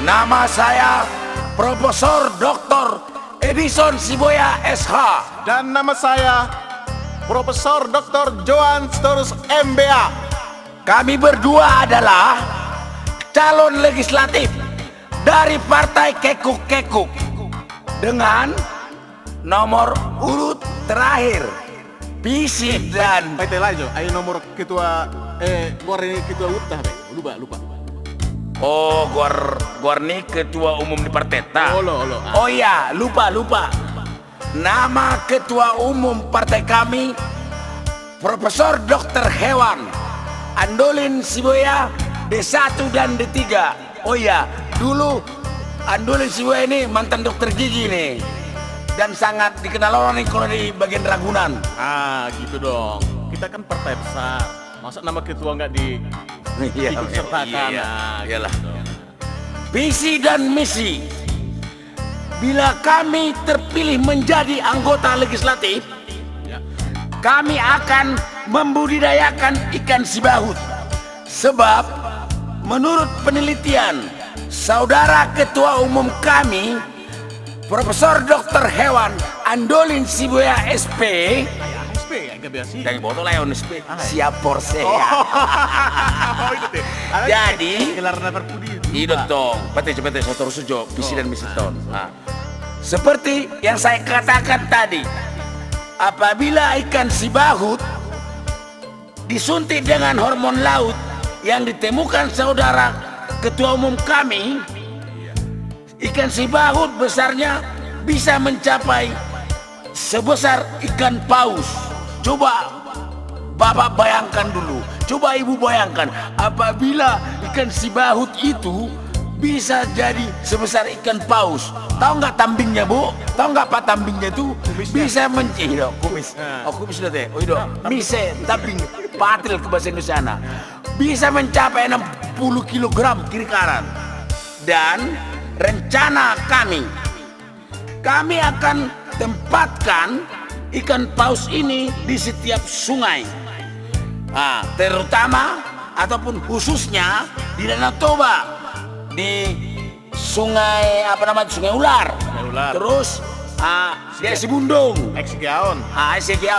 Nama saya Profesor Dr. Edison Siboya SH. Dan nama saya Profesor Dr. Johan Storus MBA. Kami berdua adalah calon legislatif dari Partai Kekuk-Kekuk dengan nomor urut terakhir visi dan Pai aja, ayo nomor ketua gua ini ketua utah, lupa. oh gor nih ketua umum di partai ta. Oh iya, lupa. Nama ketua umum partai kami Profesor Dr. Hewan Andolin Siboya D1 dan D3. Oh iya, dulu Andolin Siboya ini mantan dokter gigi nih, dan sangat dikenal orang nih kalau di bagian Ragunan. Gitu dong. Kita kan partai besar. Masa nama ketua nggak ikut sertakan? Iyalah. Visi dan misi. Bila kami terpilih menjadi anggota legislatif, kami akan membudidayakan ikan sibahut. Sebab menurut penelitian saudara ketua umum kami Profesor Dr. Hewan Andolin Siboya SP, dari botol Leon SP siap porse ya. Jadi itu dong, pete sotor sujo visi dan misi ton. Seperti yang saya katakan tadi, apabila ikan sibahut disuntik dengan hormon laut yang ditemukan saudara ketua umum kami, ikan sibahut besarnya bisa mencapai sebesar ikan paus. Coba Bapak bayangkan dulu, coba Ibu bayangkan, apabila ikan sibahut itu bisa jadi sebesar ikan paus. Tahu nggak tambingnya, Bu? Tahu nggak apa tambingnya itu? Bisa kumis. Kumis sudah teh. Mise tambing patil ke bahasa Indonesia. Bisa mencapai 60 kg kiri kanan. Dan rencana kami akan tempatkan ikan paus ini di setiap sungai, terutama ataupun khususnya di Danau Toba, di sungai Sungai Ular. Terus di Sibundung, Eksigaon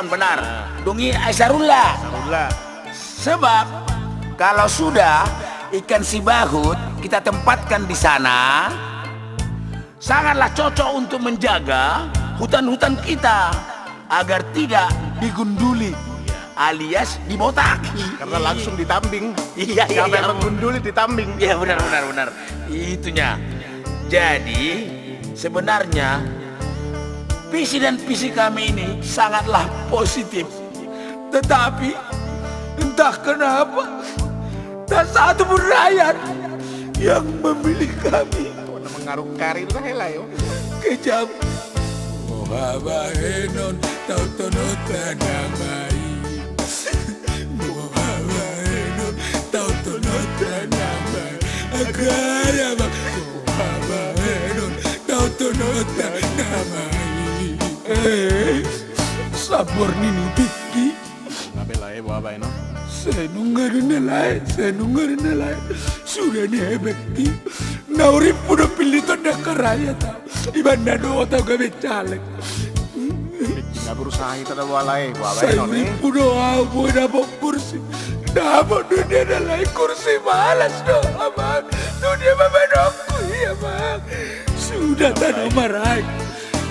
benar. Dungi Aisarula. Sebab kalau sudah ikan sibahut kita tempatkan di sana, sangatlah cocok untuk menjaga hutan-hutan kita agar tidak digunduli alias dibotaki. Karena langsung ditambing. Iya. Menggunduli ditambing. Iya benar. Itunya. Jadi sebenarnya visi dan visi kami ini sangatlah positif. Tetapi entah kenapa tak satu pun rakyat yang memilih kami. Mengaruh kari itu hela yo. Kejam. Babahenon tau tono tanamai. Babahenon tau tono tanamai. Agaya bak. Babahenon tau tono tanamai. Sabor nini piki. Ngabelai babahenon. Senungar nalai. Sudah dihebeti. Nauri puno pilih tonda karaya tau. Ibanda do tau gabe caleg. Nggak berusaha kita ada walai. Saya ribu doa buat dapat kursi. Dapat dunia nalai kursi malas doa abang. Dunia babadokku iya bang. Sudah tanah marai.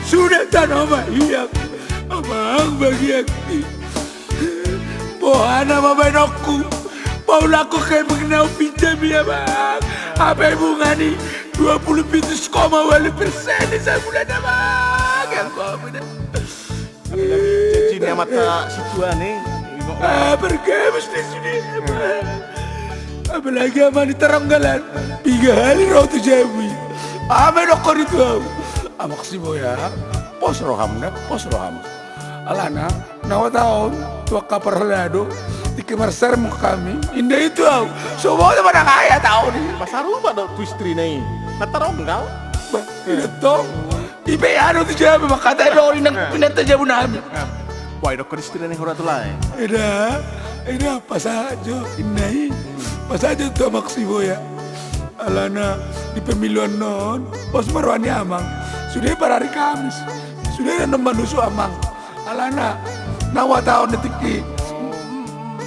Sudah tanah mahiyak. Abang bagi aku. Bohana babadokku. Paulaku kayak mengenal pinjam ya bang. Apa bunga nih 27,8% di sebulan bang. Yang kau benar. Cini mata situan nih. Bergemes di sini bang. Apalagi sama di Terenggalan 3 hari rautu jawi. Ame dokter itu amak Siboya pos roham. Alana nawa tahun tua kapar lado dikemar serem kami indah itu semua pada kaya tahu nih Pasar rumah dong istri nih nataronggal itu toh ibe anu tuh jabe makata do inang pindah jabu nami wah dokter istri nih horat tulai Eda pas aja indah pas aja tuh amak Siboya alana di pemiluan non Bos Marwani amang sudah pada hari Kamis sudah ada manusia amang alana nawa tahun detik di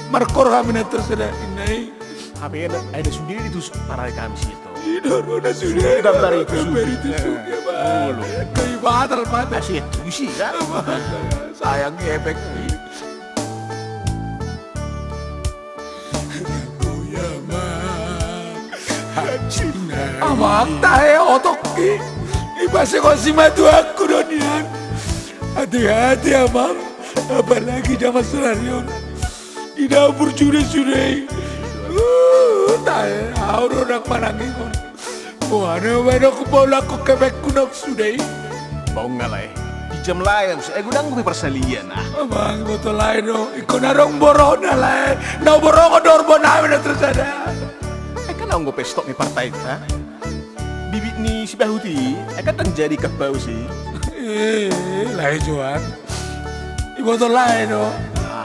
markor kami terus ada ini Tapi ada sendiri itu para Kamis itu. Idor udah sudah Daftar itu beri itu sudah bang kayak batal mata Kasih itu sih kan. sayang efek amang tahe otok ibase konsima tuh aku donian hati-hati amang apalagi zaman senarion di dapur sudah tahe auro nak manangi kon mana aku mau laku kebek kunak sudah Bau nggak lah di jam lain. Gudang gue persalian ah. amang botol lain dong ikon narong borona lah na borong odor bonamin na terus ada Kan aku pestok nih partai kita. Bibit nih si Bahuti, kan terjadi kebau sih. lain juan botol lain dong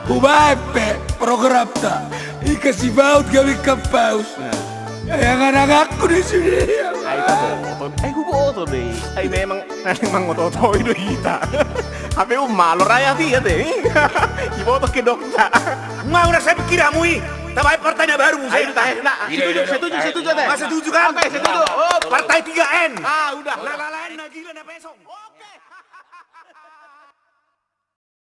Ubape program tak ikasih baut gawi kapaus yang anak aku di sini Ay, taboto. Ay, huboto deh. Ay, memang ototo itu kita. Tapi malo raya dia deh. Iboto ke dokter. Nggak udah saya pikir kamu tambah partainya baru Ayo, setuju deh. Mas setuju kan? Oke, setuju. Partai 3N. Ah, udah. Lain-lain gila na pesong.